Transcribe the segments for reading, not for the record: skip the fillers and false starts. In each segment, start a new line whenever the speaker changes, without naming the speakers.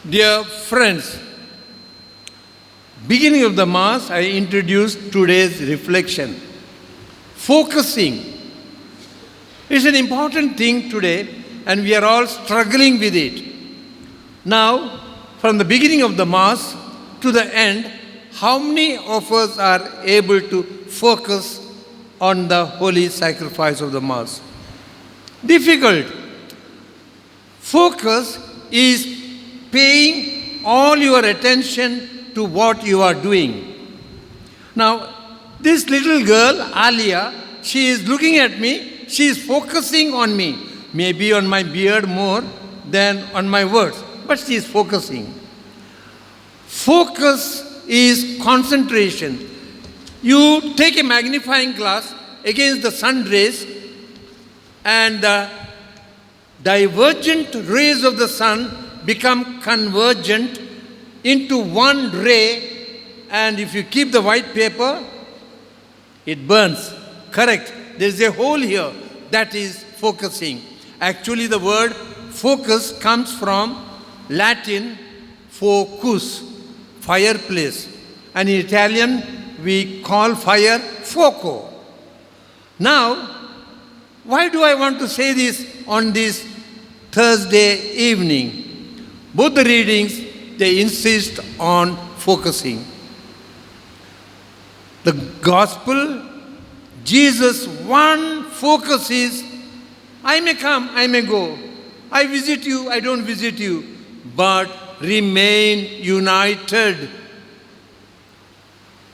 Dear friends, beginning of the Mass, I introduced today's reflection. Focusing is an important thing today, and we are all struggling with it. Now, from the beginning of the Mass to the end, how many of us are able to focus on the holy sacrifice of the Mass? Difficult. Focus is paying all your attention to what you are doing. Now, this little girl, Alia, she is looking at me, she is focusing on me, maybe on my beard more than on my words, but she is focusing. Focus is concentration. You take a magnifying glass against the sun rays, and the divergent rays of the sun become convergent into one ray, and if you keep the white paper, it burns. Correct. There is a hole here. That is focusing. Actually, the word focus comes from Latin focus, fireplace. And in Italian, we call fire fuoco. Now, why do I want to say this on this Thursday evening? Both the readings, they insist on focusing. The gospel, Jesus' one focus is, I may come, I may go. I visit you, I don't visit you. But remain united.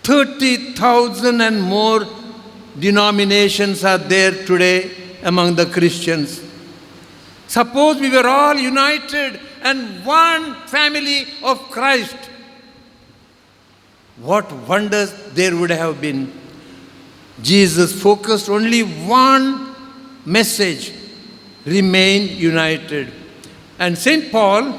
30,000 and more denominations are there today among the Christians. Suppose we were all united and one family of Christ, what wonders there would have been. Jesus focused only one message: remain united. And St. Paul,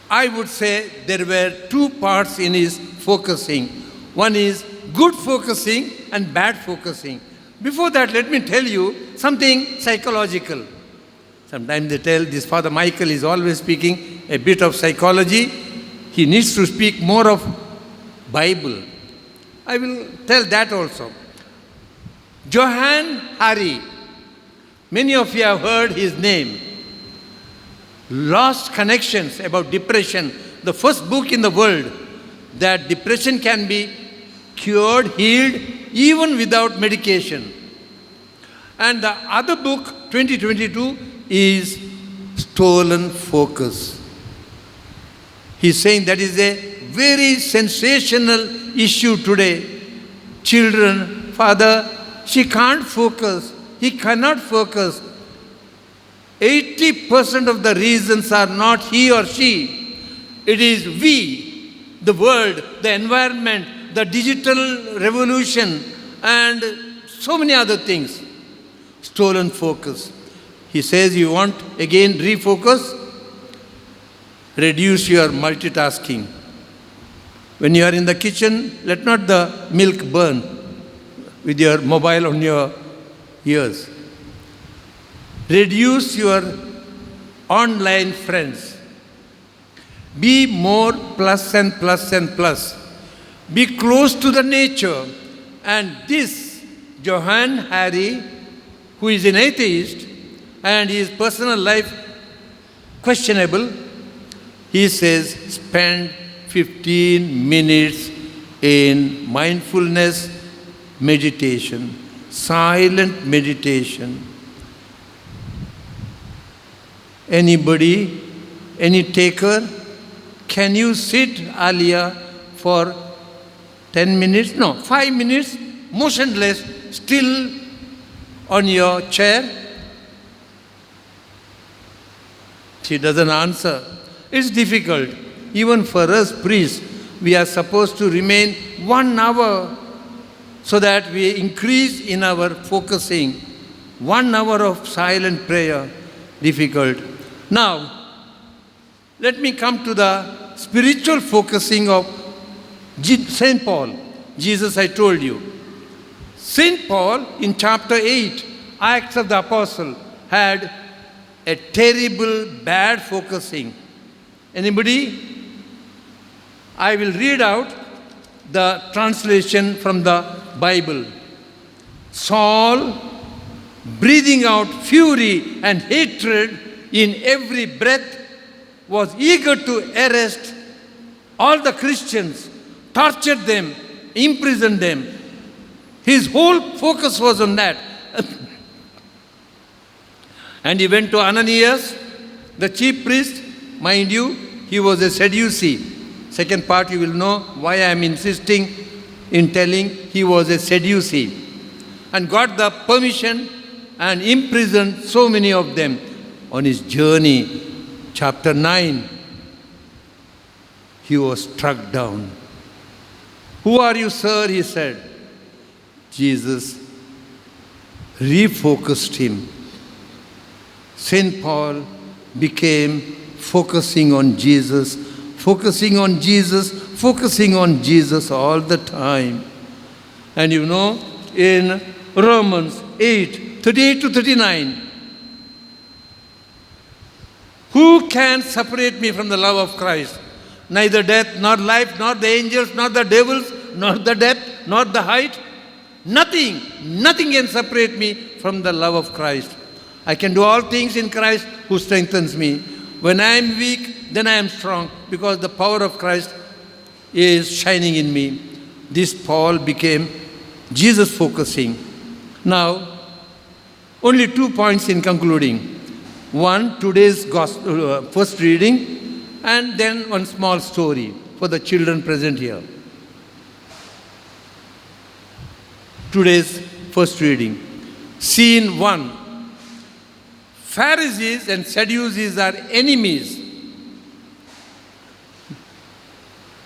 I would say there were two parts in his focusing. One is good focusing and bad focusing. Before that, let me tell you something psychological. Sometimes they tell this Father Michael is always speaking a bit of psychology. He needs to speak more of Bible. I will tell that also. Johann Hari, many of you have heard his name. Lost Connections about depression, the first book in the world that depression can be cured, healed, even without medication. And the other book, 2022, is Stolen Focus. He's saying that is a very sensational issue today. Children, Father, she can't focus. He cannot focus. 80% of the reasons are not he or she. It is we, the world, the environment, the digital revolution, and so many other things. Stolen focus. He says, you want again refocus? Reduce your multitasking. When you are in the kitchen, let not the milk burn with your mobile on your ears. Reduce your online friends. Be more plus and plus and plus. Be close to the nature. And this, Johann Hari, who is an atheist, and his personal life questionable, he says, spend 15 minutes in mindfulness meditation, silent meditation. Anybody, any taker, can you sit, Alia, for 10 minutes? No, 5 minutes, motionless, still on your chair? She doesn't answer. It's difficult. Even for us priests, we are supposed to remain 1 hour so that we increase in our focusing. 1 hour of silent prayer, difficult. Now, let me come to the spiritual focusing of St. Paul. Jesus, I told you. St. Paul, in chapter 8, Acts of the Apostle, had a terrible, bad focusing. Anybody? I will read out the translation from the Bible. Saul, breathing out fury and hatred in every breath, was eager to arrest all the Christians, torture them, imprison them. His whole focus was on that. And he went to Ananias, the chief priest. Mind you, he was a Sadducee. Second part you will know why I am insisting in telling he was a Sadducee. And got the permission and imprisoned so many of them. On his journey, chapter 9, he was struck down. Who are you, sir? He said. Jesus refocused him. St. Paul became focusing on Jesus, focusing on Jesus, focusing on Jesus all the time. And you know, in Romans 8, 38 to 39, who can separate me from the love of Christ? Neither death, nor life, nor the angels, nor the devils, nor the depth, nor the height. Nothing can separate me from the love of Christ. I can do all things in Christ who strengthens me. When I am weak, then I am strong, because the power of Christ is shining in me. This Paul became Jesus focusing. Now, only 2 points in concluding. One, today's gospel, first reading, and then one small story for the children present here. Today's first reading. Scene 1. Pharisees and Sadducees are enemies.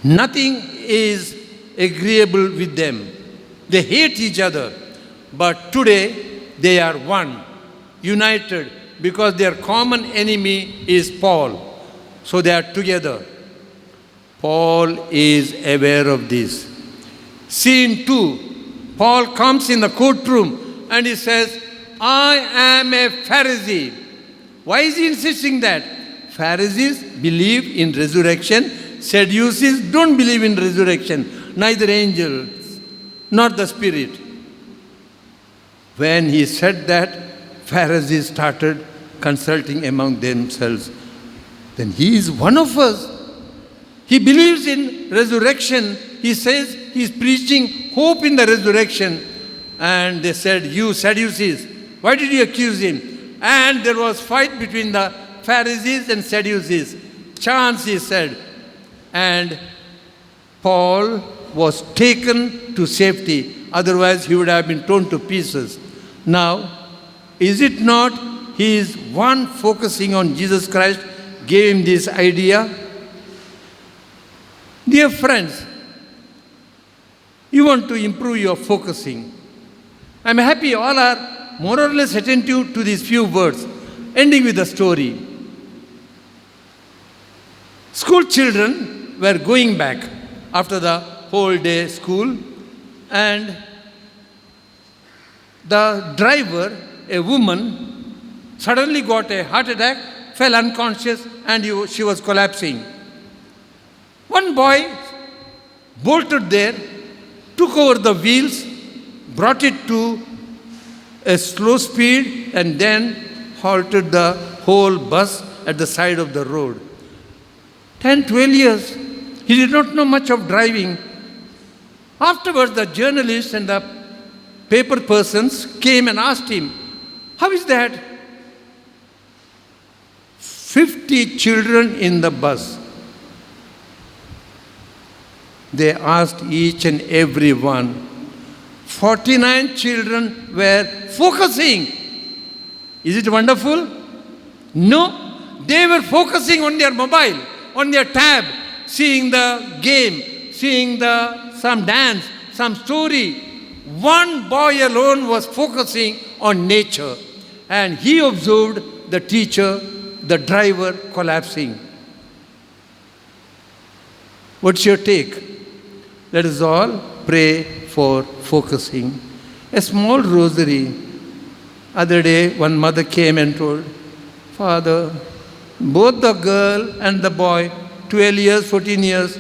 Nothing is agreeable with them. They hate each other. But today, they are one, united, because their common enemy is Paul. So they are together. Paul is aware of this. Scene 2. Paul comes in the courtroom and he says, I am a Pharisee. Why is he insisting that? Pharisees believe in resurrection. Sadducees don't believe in resurrection. Neither angels, nor the spirit. When he said that, Pharisees started consulting among themselves. Then he is one of us. He believes in resurrection. He says he is preaching hope in the resurrection. And they said, you Sadducees, why did you accuse him? And there was fight between the Pharisees and Sadducees. Chance, he said. And Paul was taken to safety. Otherwise, he would have been torn to pieces. Now, is it not his one focusing on Jesus Christ gave him this idea? Dear friends, you want to improve your focusing. I'm happy all are more or less attentive to these few words, ending with a story. School children were going back after the whole day school, and the driver, a woman, suddenly got a heart attack, fell unconscious, and she was collapsing. One boy bolted there, took over the wheels, brought it to a slow speed, and then halted the whole bus at the side of the road. 10, 12 years, he did not know much of driving. Afterwards, the journalists and the paper persons came and asked him, how is that? 50 children in the bus. They asked each and every one. 49 children were focusing. Is it wonderful? No. They were focusing on their mobile, on their tab, seeing the game, seeing some dance, some story. One boy alone was focusing on nature, and he observed the teacher, the driver collapsing. What's your take? Let us all pray for focusing. A small rosary. Other day, one mother came and told, Father, both the girl and the boy, 12 years, 14 years,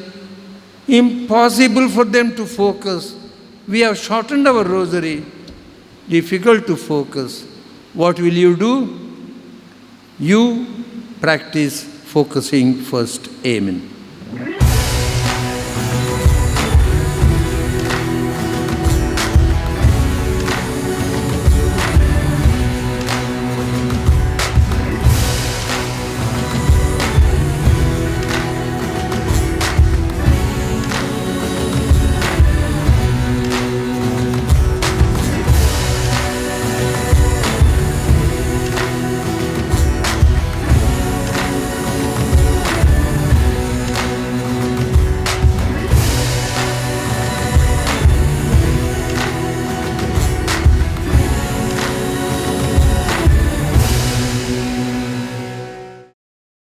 impossible for them to focus. We have shortened our rosary, difficult to focus. What will you do? You practice focusing first. Amen.